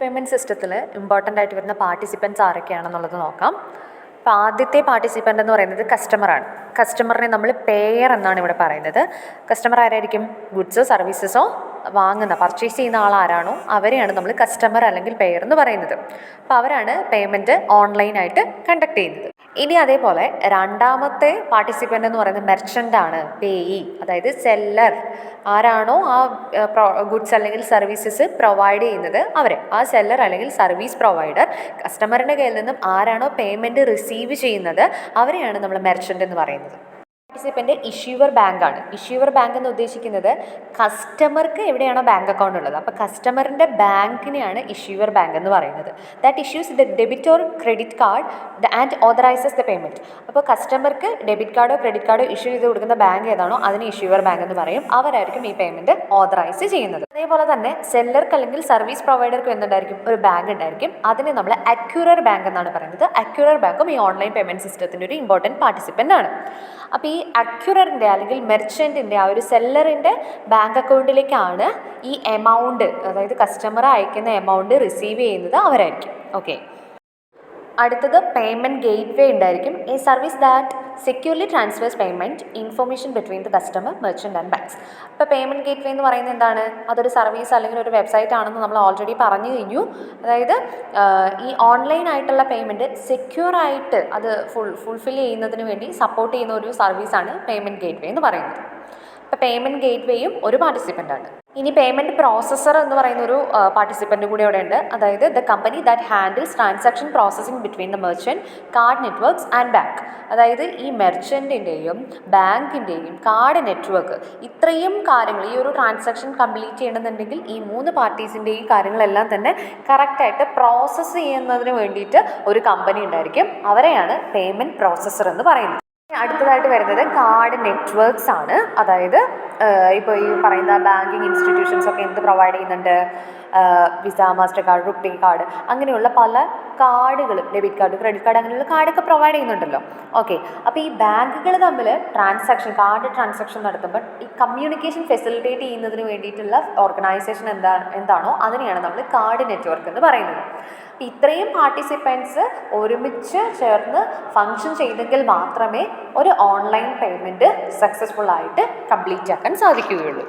Payment സിസ്റ്റത്തിൽ important ആയിട്ട് വരുന്ന പാർട്ടിസിപ്പൻസ് ആരൊക്കെയാണെന്നുള്ളത് നോക്കാം. അപ്പോൾ ആദ്യത്തെ പാർട്ടിസിപ്പൻ്റ് എന്ന് പറയുന്നത് കസ്റ്റമറാണ്. കസ്റ്റമറിനെ നമ്മൾ പേയർ എന്നാണ് ഇവിടെ പറയുന്നത്. കസ്റ്റമർ ആരായിരിക്കും? ഗുഡ്സോ സർവീസസോ പർച്ചേസ് ചെയ്യുന്ന ആളാരാണോ അവരെയാണ് നമ്മൾ കസ്റ്റമർ അല്ലെങ്കിൽ പേയർ എന്ന് പറയുന്നത്. അപ്പോൾ അവരാണ് പേയ്മെൻറ്റ് ഓൺലൈനായിട്ട് കണ്ടക്ട് ചെയ്യുന്നത്. ഇനി അതേപോലെ രണ്ടാമത്തെ പാർട്ടിസിപ്പൻ്റ് എന്ന് പറയുന്നത് മെർച്ചൻ്റാണ്, പേയി, അതായത് സെല്ലർ. ആരാണോ ആ ഗുഡ്സ് അല്ലെങ്കിൽ സർവീസസ് പ്രൊവൈഡ് ചെയ്യുന്നത് അവർ, ആ സെല്ലർ അല്ലെങ്കിൽ സർവീസ് പ്രൊവൈഡർ കസ്റ്റമറിൻ്റെ കയ്യിൽ നിന്നും ആരാണോ പേയ്മെൻറ്റ് റിസീവ് ചെയ്യുന്നത് അവരെയാണ് നമ്മൾ മെർച്ചൻ്റ് എന്ന് പറയുന്നത്. പാർട്ടിസിപ്പൻ്റ് ഇഷ്യൂവർ ബാങ്കാണ്. ഇഷ്യൂവർ ബാങ്ക് എന്ന് ഉദ്ദേശിക്കുന്നത് കസ്റ്റമർക്ക് എവിടെയാണോ ബാങ്ക് അക്കൗണ്ട് ഉള്ളത്, അപ്പോൾ കസ്റ്റമറിൻ്റെ ബാങ്കിനെയാണ് ഇഷ്യൂവർ ബാങ്ക് എന്ന് പറയുന്നത്. That issues the debit or credit card and authorises the payment. അപ്പോൾ കസ്റ്റമർക്ക് ഡെബിറ്റ് കാർഡോ ക്രെഡിറ്റ് കാർഡോ ഇഷ്യൂ ചെയ്ത് കൊടുക്കുന്ന ബാങ്ക് ഏതാണോ അതിന് ഇഷ്യൂവർ ബാങ്ക് എന്ന് പറയും. അവരായിരിക്കും ഈ പേയ്മെൻറ്റ് ഓതറൈസ് ചെയ്യുന്നത്. അതേപോലെ തന്നെ സെല്ലർക്ക് അല്ലെങ്കിൽ സർവീസ് പ്രൊവൈഡർക്ക് എന്തുണ്ടായിരിക്കും? ഒരു ബാങ്ക് ഉണ്ടായിരിക്കും. അതിനെ നമ്മൾ അക്യൂറർ ബാങ്ക് എന്നാണ് പറയുന്നത്. അക്യൂറർ ബാങ്കും ഈ ഓൺലൈൻ പേയ്മെൻറ്റ് സിസ്റ്റത്തിൻ്റെ ഒരു ഇമ്പോർട്ടൻറ്റ് പാർട്ടിസിപ്പൻ്റ് ആണ്. അപ്പോൾ ഈ അക്യൂററിൻ്റെ അല്ലെങ്കിൽ മെർച്ചൻറ്റിൻ്റെ ആ ഒരു സെല്ലറിൻ്റെ ബാങ്ക് അക്കൗണ്ടിലേക്കാണ് ഈ എമൗണ്ട്, അതായത് കസ്റ്റമർ അയക്കുന്ന എമൗണ്ട് റിസീവ് ചെയ്യുന്നത് അവരായിരിക്കും. ഓക്കെ, അടുത്തത് പേയ്മെൻറ്റ് ഗേറ്റ് വേ ഉണ്ടായിരിക്കും. A service that securely transfers payment information between the customer, merchant and banks. ഇപ്പോൾ പേയ്മെൻറ്റ് ഗേറ്റ് വേ എന്ന് പറയുന്നത് എന്താണ്? അതൊരു സർവീസ് അല്ലെങ്കിൽ ഒരു വെബ്സൈറ്റ് ആണെന്ന് നമ്മൾ ഓൾറെഡി പറഞ്ഞു കഴിഞ്ഞു. അതായത് ഈ ഓൺലൈനായിട്ടുള്ള പേയ്മെൻറ്റ് സെക്യൂറായിട്ട് അത് ഫുൾഫിൽ ചെയ്യുന്നതിന് വേണ്ടി സപ്പോർട്ട് ചെയ്യുന്ന ഒരു സർവീസാണ് പേയ്മെൻറ്റ് ഗേറ്റ് വേ എന്ന് പറയുന്നത്. ഇപ്പോൾ പേയ്മെൻറ്റ് ഗേറ്റ് വേയും ഒരു പാർട്ടിസിപ്പൻ്റാണ്. ഇനി പേയ്മെൻറ്റ് പ്രോസസ്സർ എന്ന് പറയുന്ന ഒരു പാർട്ടിസിപ്പൻ്റ് കൂടി അവിടെ ഉണ്ട്. അതായത് the company that handles transaction processing between the merchant, card networks and bank. അതായത് ഈ മെർച്ചൻറ്റിൻ്റെയും ബാങ്കിൻ്റെയും കാർഡ് നെറ്റ്വർക്ക് ഇത്രയും കാര്യങ്ങൾ, ഈ ഒരു ട്രാൻസാക്ഷൻ കംപ്ലീറ്റ് ചെയ്യണമെന്നുണ്ടെങ്കിൽ ഈ മൂന്ന് പാർട്ടീസിൻ്റെയും കാര്യങ്ങളെല്ലാം തന്നെ കറക്റ്റായിട്ട് പ്രോസസ്സ് ചെയ്യുന്നതിന് വേണ്ടിയിട്ട് ഒരു കമ്പനി ഉണ്ടായിരിക്കും. അവരെയാണ് പേയ്മെൻറ്റ് പ്രോസസ്സർ എന്ന് പറയുന്നത്. അടുത്തതായിട്ട് വരുന്നത് കാർഡ് നെറ്റ്വർക്ക്സ് ആണ്. അതായത് ഇപ്പോൾ ഈ പറയുന്ന ബാങ്കിങ് ഇൻസ്റ്റിറ്റ്യൂഷൻസ് ഒക്കെ എന്ത് പ്രൊവൈഡ് ചെയ്യുന്നുണ്ട്? Visa, master card, RuPay card, അങ്ങനെയുള്ള പല കാർഡുകളും, ഡെബിറ്റ് കാർഡ്, ക്രെഡിറ്റ് കാർഡ്, അങ്ങനെയുള്ള കാർഡൊക്കെ പ്രൊവൈഡ് ചെയ്യുന്നുണ്ടല്ലോ. ഓക്കെ, അപ്പോൾ ഈ ബാങ്കുകൾ തമ്മിൽ കാർഡ് ട്രാൻസാക്ഷൻ നടത്തുമ്പോൾ ഈ കമ്മ്യൂണിക്കേഷൻ ഫെസിലിറ്റേറ്റ് ചെയ്യുന്നതിന് വേണ്ടിയിട്ടുള്ള ഓർഗനൈസേഷൻ എന്താണോ അതിനെയാണ് നമ്മൾ കാർഡ് നെറ്റ്വർക്ക് എന്ന് പറയുന്നത്. ഇത്രയും പാർട്ടിസിപ്പൻസ് ഒരുമിച്ച് ചേർന്ന് ഫങ്ഷൻ ചെയ്തെങ്കിൽ മാത്രമേ ഒരു ഓൺലൈൻ പേയ്മെൻറ്റ് സക്സസ്ഫുൾ ആയിട്ട് കംപ്ലീറ്റ് ആക്കാൻ സാധിക്കുകയുള്ളൂ.